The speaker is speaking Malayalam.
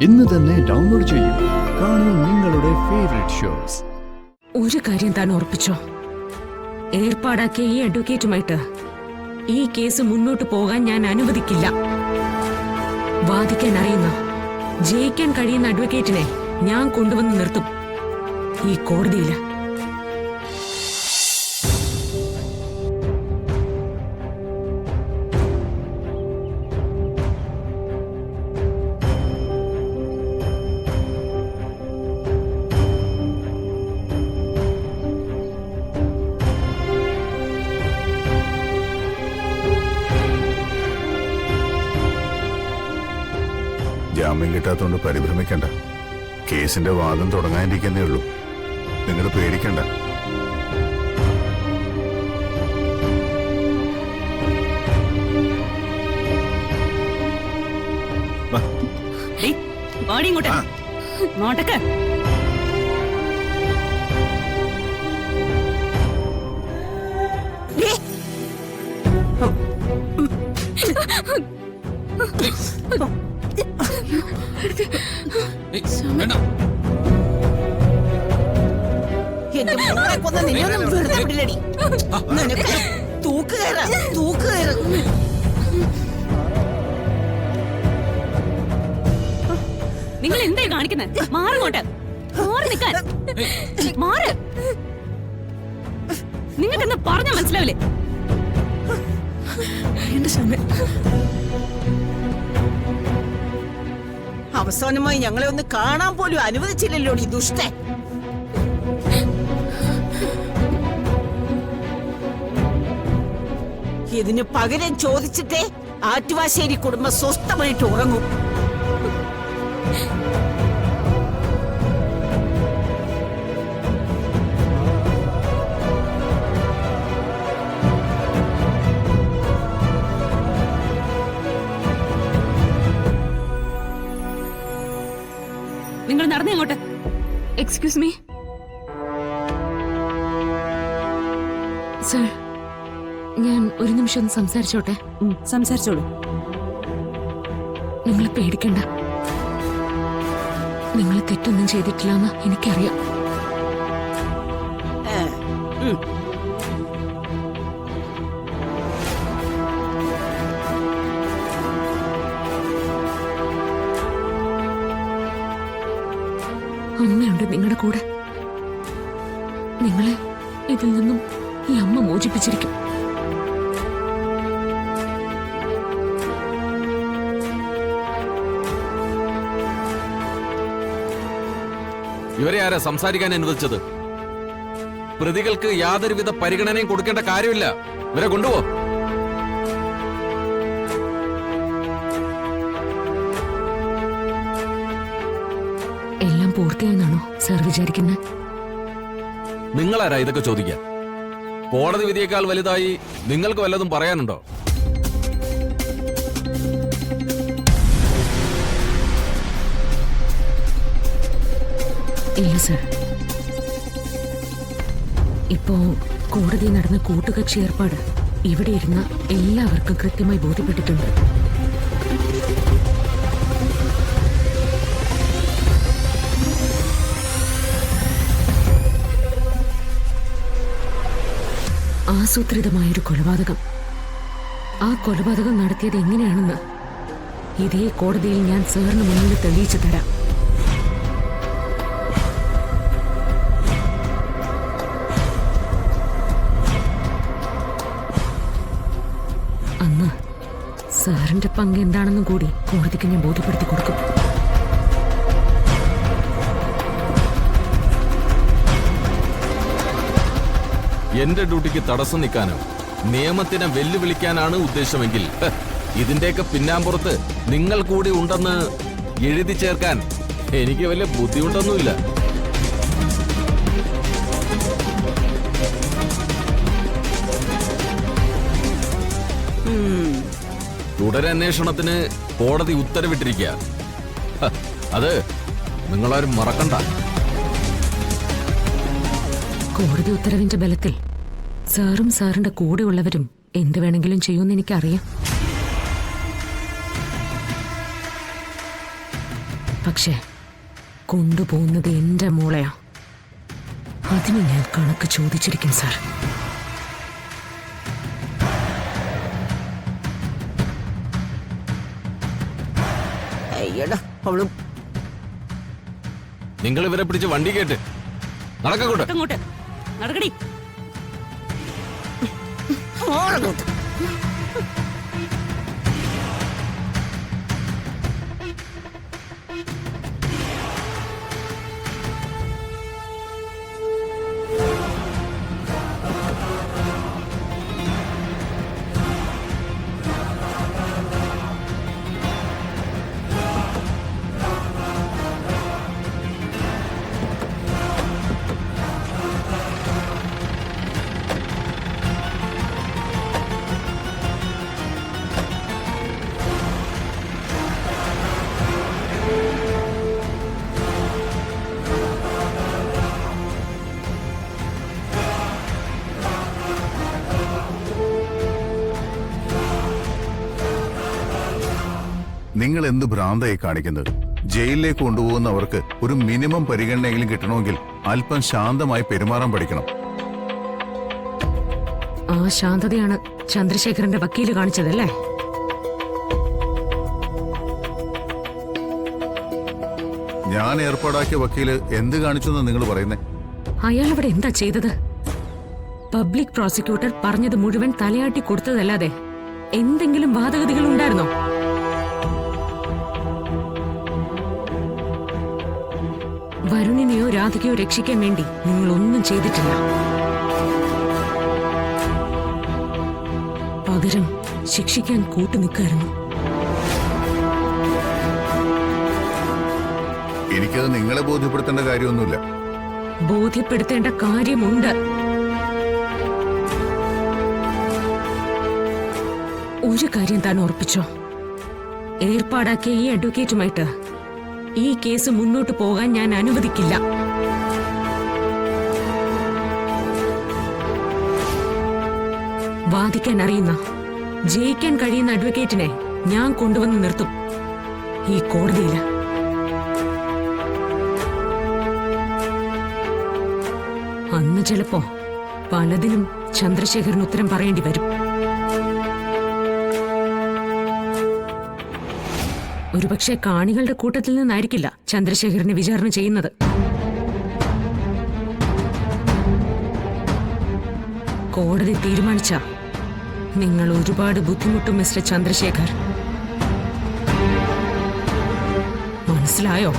ഇന്ന് തന്നെ ഡൗൺലോഡ് ചെയ്യൂ. കാണൂ നിങ്ങളുടെ ഫേവറേറ്റ് ഷോസ്. ഒരു കാര്യം താൻ ഉറപ്പിച്ചോ, ഏർപ്പാടാക്കിയ ഈ അഡ്വക്കേറ്റുമായിട്ട് ഈ കേസ് മുന്നോട്ട് പോകാൻ ഞാൻ അനുവദിക്കില്ല. വാദിക്കാൻ അറിയുന്ന, ജയിക്കാൻ കഴിയുന്ന അഡ്വക്കേറ്റിനെ ഞാൻ കൊണ്ടുവന്ന് നിർത്തും ഈ കോടതിയിൽ. ജാമ്യം കിട്ടാത്തതുകൊണ്ട് പരിഭ്രമിക്കണ്ട. കേസിന്റെ വാദം തുടങ്ങാനിരിക്കുന്നേ ഉള്ളൂ. നിങ്ങൾ പേടിക്കണ്ട. എന്റെ മോളെ കൊന്ന നിന്നൊന്നും വെറുതെ വിടില്ലടി. നിനക്ക് തൂക്കുകയറ. നിങ്ങൾ എന്തായി കാണിക്കുന്നത്? മാറിങ്ങോട്ട്, മാറി നിൽക്കാൻ. മാറ്. നിങ്ങൾക്കെന്താ പറഞ്ഞാ മനസ്സിലാവില്ലേ? എന്റെ സമയം അവസാനമായി ഞങ്ങളെ ഒന്ന് കാണാൻ പോലും അനുവദിച്ചില്ലല്ലോ ഈ ദുഷ്ടൻ. ഇതിന് പകരം ചോദിച്ചിട്ടേ ആറ്റുവാശ്ശേരി കുടുംബം സ്വസ്ഥമായിട്ട് ഉറങ്ങും. നിങ്ങൾ നടന്നേ അങ്ങോട്ട്. എക്സ്ക്യൂസ് മീ സർ, ഞാൻ ഒരു നിമിഷം ഒന്ന് സംസാരിച്ചോട്ടെ? സംസാരിച്ചോളൂ. നിങ്ങൾ പേടിക്കണ്ട. നിങ്ങൾ തെറ്റൊന്നും ചെയ്തിട്ടില്ലെന്ന് എനിക്കറിയാം. അമ്മയുണ്ട് നിങ്ങളുടെ കൂടെ. നിങ്ങളെ ഇതിൽ നിന്നും ഈ അമ്മ മോചിപ്പിച്ചിരിക്കും. ഇവരെ ആരാ സംസാരിക്കാൻ അനുവദിച്ചത്? പ്രതികൾക്ക് യാതൊരുവിധ പരിഗണനയും കൊടുക്കേണ്ട കാര്യമില്ല. ഇവരെ കൊണ്ടുപോ. എല്ലാം പൂർത്തിയായെന്നാണോ സാർ വിചാരിക്കുന്നത്? നിങ്ങളാരാ ഇതൊക്കെ ചോദിക്കാൻ? കോടതി വിധിയേക്കാൾ വലുതായി നിങ്ങൾക്ക് വല്ലതും പറയാനുണ്ടോ? ഇല്ല സർ. ഇപ്പോ കോടതി നടന്ന കൂട്ടുകക്ഷി ഏർപ്പാട് ഇവിടെ ഇരുന്ന എല്ലാവർക്കും കൃത്യമായി ബോധ്യപ്പെട്ടിട്ടുണ്ട്. ആസൂത്രിതമായൊരു കൊലപാതകം. ആ കൊലപാതകം നടത്തിയത് എങ്ങനെയാണെന്ന് ഇതേ കോടതിയിൽ ഞാൻ സാറിന് മുന്നിൽ തെളിയിച്ചു തരാം. അന്ന് സാറിന്റെ പങ്ക് എന്താണെന്നും കൂടി കോടതിക്ക് ഞാൻ ബോധ്യപ്പെടുത്തി കൊടുക്കും. എന്റെ ഡ്യൂട്ടിക്ക് തടസ്സം നിൽക്കാനോ നിയമത്തിനെ വെല്ലുവിളിക്കാനാണ് ഉദ്ദേശമെങ്കിൽ ഇതിന്റെയൊക്കെ പിന്നാമ്പുറത്ത് നിങ്ങൾ കൂടി ഉണ്ടെന്ന് എഴുതി ചേർക്കാൻ എനിക്ക് വലിയ ബുദ്ധിമുട്ടൊന്നുമില്ല. തുടരന്വേഷണത്തിന് കോടതി ഉത്തരവിട്ടിരിക്കുക. അത് നിങ്ങളാരും മറക്കണ്ട. കോടതി ഉത്തരവിന്റെ ബലത്തിൽ സാറും സാറിന്റെ കൂടെയുള്ളവരും എന്ത് വേണമെങ്കിലും ചെയ്യുമെന്ന് എനിക്കറിയാം. പക്ഷേ കൊണ്ടുപോകുന്നത് എന്റെ മോളെയാ. അതിന് ഞാൻ കണക്ക് ചോദിച്ചിരിക്കും സാർ. അയ്യടാ അവള് നിങ്ങൾ ഇവരെ പിടിച്ച് വണ്ടി കേട്ട് നടക്കൂട്ടെ. അങ്ങോട്ട് നടക്കടി. ഓടങ്ങോട്ട്. നിങ്ങൾ എന്ത് ഭ്രാന്തായി കാണിക്കുന്നത്? ജയിലിലേക്ക് കൊണ്ടുപോകുന്നവർക്ക് ഒരു മിനിമം പരിഗണനയെങ്കിലും കിട്ടണമെങ്കിൽ അല്പം ശാന്തമായി പെരുമാറാൻ പഠിക്കണം. ആ ശാന്തതയാണ് ചന്ദ്രശേഖരന്റെ വക്കീല് കാണിച്ചതല്ലേ? ഞാൻ ഏർപ്പാടാക്കിയ വക്കീല് എന്ത് കാണിച്ചു എന്ന് നിങ്ങൾ പറയുന്നേ? അയാൾ അവിടെ എന്താ ചെയ്തത്? പബ്ലിക് പ്രോസിക്യൂട്ടർ പറഞ്ഞത് മുഴുവൻ തലയാട്ടി കൊടുത്തതല്ലാതെ എന്തെങ്കിലും വാദഗതികൾ ഉണ്ടായിരുന്നോ? വരുണിനെയോ രാധികയോ രക്ഷിക്കാൻ വേണ്ടി നിങ്ങൾ ഒന്നും ചെയ്തിട്ടില്ല. പകരം ശിക്ഷിക്കാൻ കൂട്ടുനിൽക്കായിരുന്നു. എനിക്കത് നിങ്ങളെ ബോധ്യപ്പെടുത്തേണ്ട കാര്യമൊന്നുമില്ല. ബോധ്യപ്പെടുത്തേണ്ട കാര്യമുണ്ട്. ഒരു കാര്യം താൻ ഉറപ്പിച്ചോ, ഏർപ്പാടാക്കിയ ഈ അഡ്വക്കേറ്റുമായിട്ട് ഈ കേസ് മുന്നോട്ട് പോകാൻ ഞാൻ അനുവദിക്കില്ല. വാദിക്കാൻ അറിയുന്ന, ജയിക്കാൻ കഴിയുന്ന അഡ്വക്കേറ്റിനെ ഞാൻ കൊണ്ടുവന്ന് നിർത്തും ഈ കോടതിയില്. അന്ന് ചിലപ്പോ പലതിനും ചന്ദ്രശേഖരന് ഉത്തരം പറയേണ്ടി വരും. ഒരുപക്ഷെ കാണികളുടെ കൂട്ടത്തിൽ നിന്നായിരിക്കില്ല ചന്ദ്രശേഖരനെ വിചാരണ ചെയ്യുന്നത്. കോടതി തീരുമാനിച്ച നിങ്ങൾ ഒരുപാട് ബുദ്ധിമുട്ടും മിസ്റ്റർ ചന്ദ്രശേഖർ. മനസ്സിലായോ?